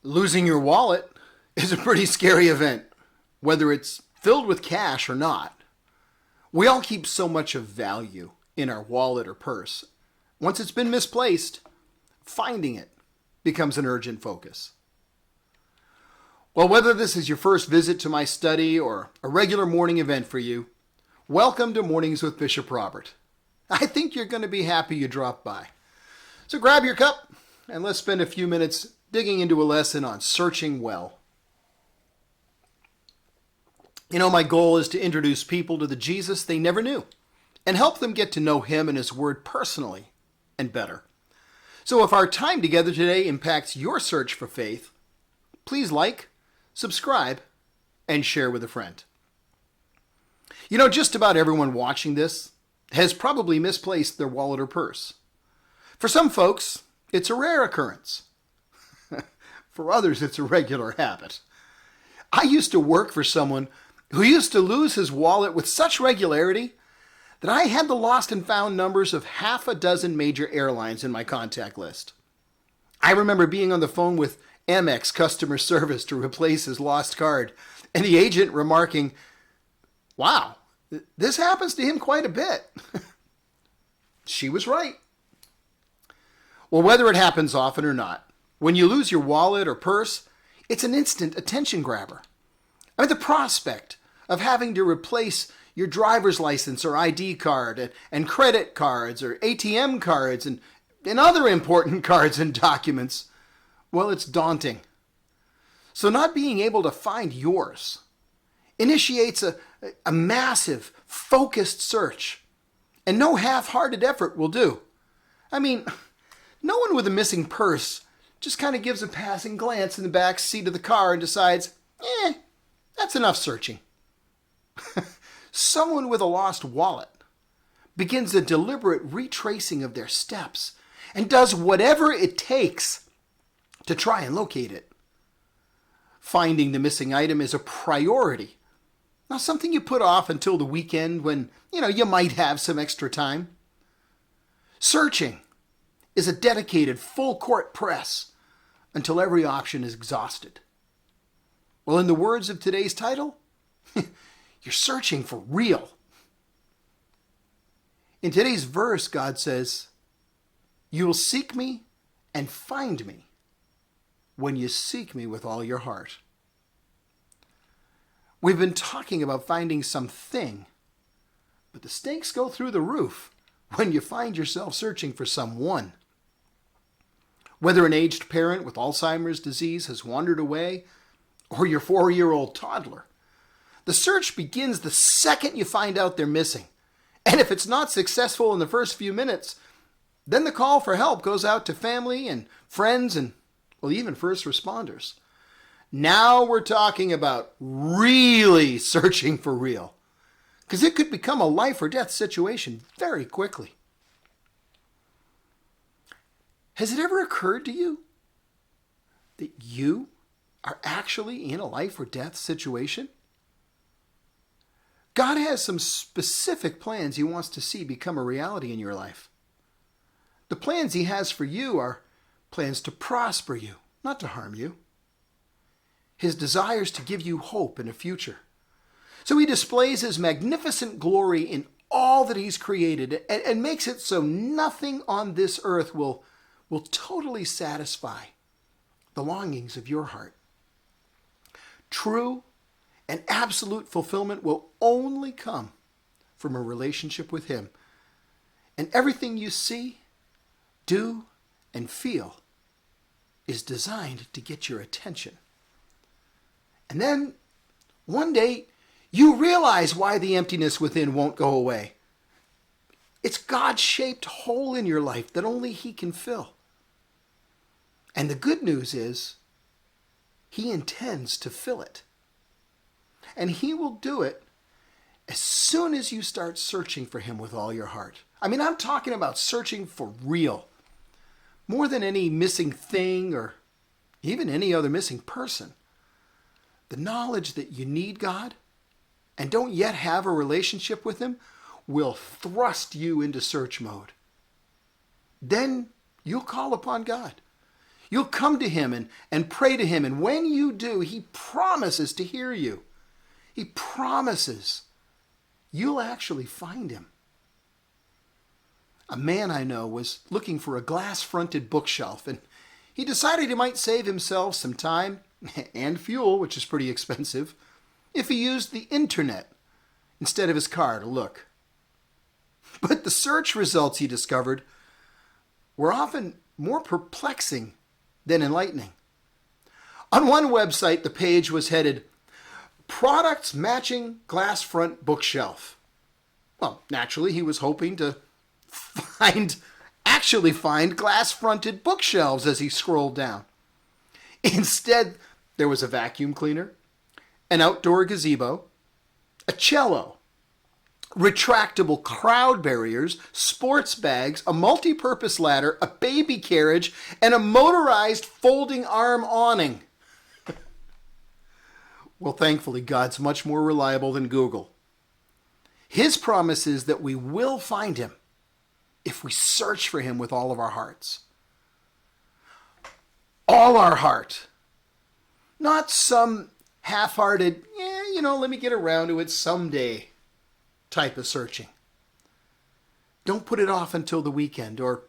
Losing your wallet is a pretty scary event, whether it's filled with cash or not. We all keep so much of value in our wallet or purse. Once it's been misplaced, finding it becomes an urgent focus. Well, whether this is your first visit to my study or a regular morning event for you, welcome to Mornings with Bishop Robert. I think you're going to be happy you dropped by. So grab your cup and let's spend a few minutes digging into a lesson on searching well. You know, my goal is to introduce people to the Jesus they never knew and help them get to know him and his word personally and better. So if our time together today impacts your search for faith, please like, subscribe, and share with a friend. You know, just about everyone watching this has probably misplaced their wallet or purse. For some folks, it's a rare occurrence. For others, it's a regular habit. I used to work for someone who used to lose his wallet with such regularity that I had the lost and found numbers of half a dozen major airlines in my contact list. I remember being on the phone with Amex customer service to replace his lost card, and the agent remarking, "Wow, this happens to him quite a bit." She was right. Well, whether it happens often or not, when you lose your wallet or purse, it's an instant attention grabber. I mean, the prospect of having to replace your driver's license or ID card and credit cards or ATM cards and other important cards and documents, well, it's daunting. So not being able to find yours initiates a massive, focused search, and no half-hearted effort will do. I mean, no one with a missing purse just kind of gives a passing glance in the back seat of the car and decides, that's enough searching. Someone with a lost wallet begins a deliberate retracing of their steps and does whatever it takes to try and locate it. Finding the missing item is a priority, not something you put off until the weekend when, you might have some extra time. Searching is a dedicated full-court press until every option is exhausted. Well, in the words of today's title, you're searching for real. In today's verse, God says, "You will seek me and find me when you seek me with all your heart." We've been talking about finding something, but the stakes go through the roof when you find yourself searching for someone. Whether an aged parent with Alzheimer's disease has wandered away, or your 4-year-old toddler, the search begins the second you find out they're missing. And if it's not successful in the first few minutes, then the call for help goes out to family and friends and, even first responders. Now we're talking about really searching for real, because it could become a life or death situation very quickly. Has it ever occurred to you that you are actually in a life or death situation? God has some specific plans he wants to see become a reality in your life. The plans he has for you are plans to prosper you, not to harm you. His desires to give you hope and a future. So he displays his magnificent glory in all that he's created and makes it so nothing on this earth will totally satisfy the longings of your heart. True and absolute fulfillment will only come from a relationship with him. And everything you see, do, and feel is designed to get your attention. And then, one day, you realize why the emptiness within won't go away. It's God-shaped hole in your life that only he can fill. And the good news is, he intends to fill it. And he will do it as soon as you start searching for him with all your heart. I'm talking about searching for real. More than any missing thing or even any other missing person. The knowledge that you need God and don't yet have a relationship with him will thrust you into search mode. Then you'll call upon God. You'll come to him and pray to him, and when you do, he promises to hear you. He promises you'll actually find him. A man I know was looking for a glass-fronted bookshelf, and he decided he might save himself some time and fuel, which is pretty expensive, if he used the internet instead of his car to look. But the search results he discovered were often more perplexing than enlightening. On one website, the page was headed, "Products Matching Glass Front Bookshelf." Well, naturally, he was hoping to actually find glass-fronted bookshelves as he scrolled down. Instead, there was a vacuum cleaner, an outdoor gazebo, a cello, retractable crowd barriers, sports bags, a multi-purpose ladder, a baby carriage, and a motorized folding arm awning. Well, thankfully, God's much more reliable than Google. His promise is that we will find him if we search for him with all of our hearts. All our heart. Not some half-hearted, let me get around to it someday type of searching. Don't put it off until the weekend or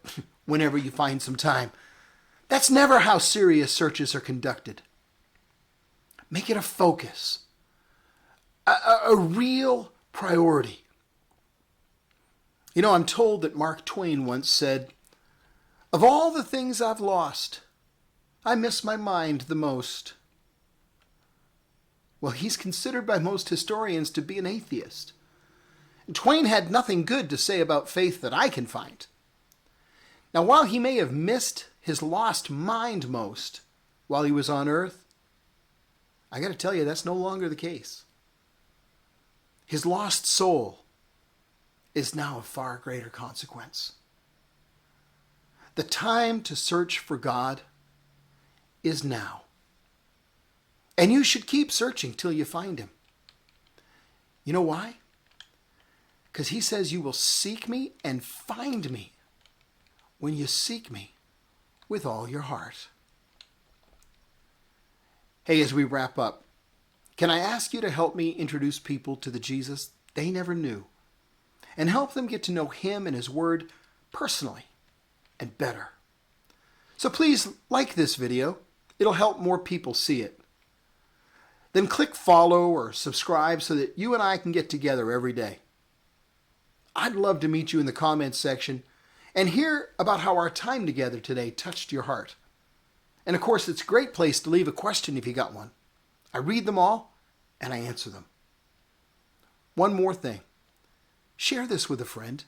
whenever you find some time. That's never how serious searches are conducted. Make it a focus, a real priority. I'm told that Mark Twain once said, "Of all the things I've lost, I miss my mind the most." Well, he's considered by most historians to be an atheist. Twain had nothing good to say about faith that I can find. Now, while he may have missed his lost mind most while he was on earth, I got to tell you, that's no longer the case. His lost soul is now of far greater consequence. The time to search for God is now. And you should keep searching till you find him. You know why? Because he says you will seek me and find me when you seek me with all your heart. Hey, as we wrap up, can I ask you to help me introduce people to the Jesus they never knew and help them get to know him and his word personally and better? So please like this video. It'll help more people see it. Then click follow or subscribe so that you and I can get together every day. I'd love to meet you in the comments section and hear about how our time together today touched your heart. And of course, it's a great place to leave a question if you got one. I read them all and I answer them. One more thing. Share this with a friend.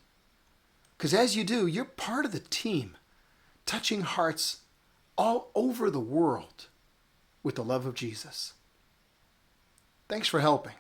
Because as you do, you're part of the team touching hearts all over the world with the love of Jesus. Thanks for helping.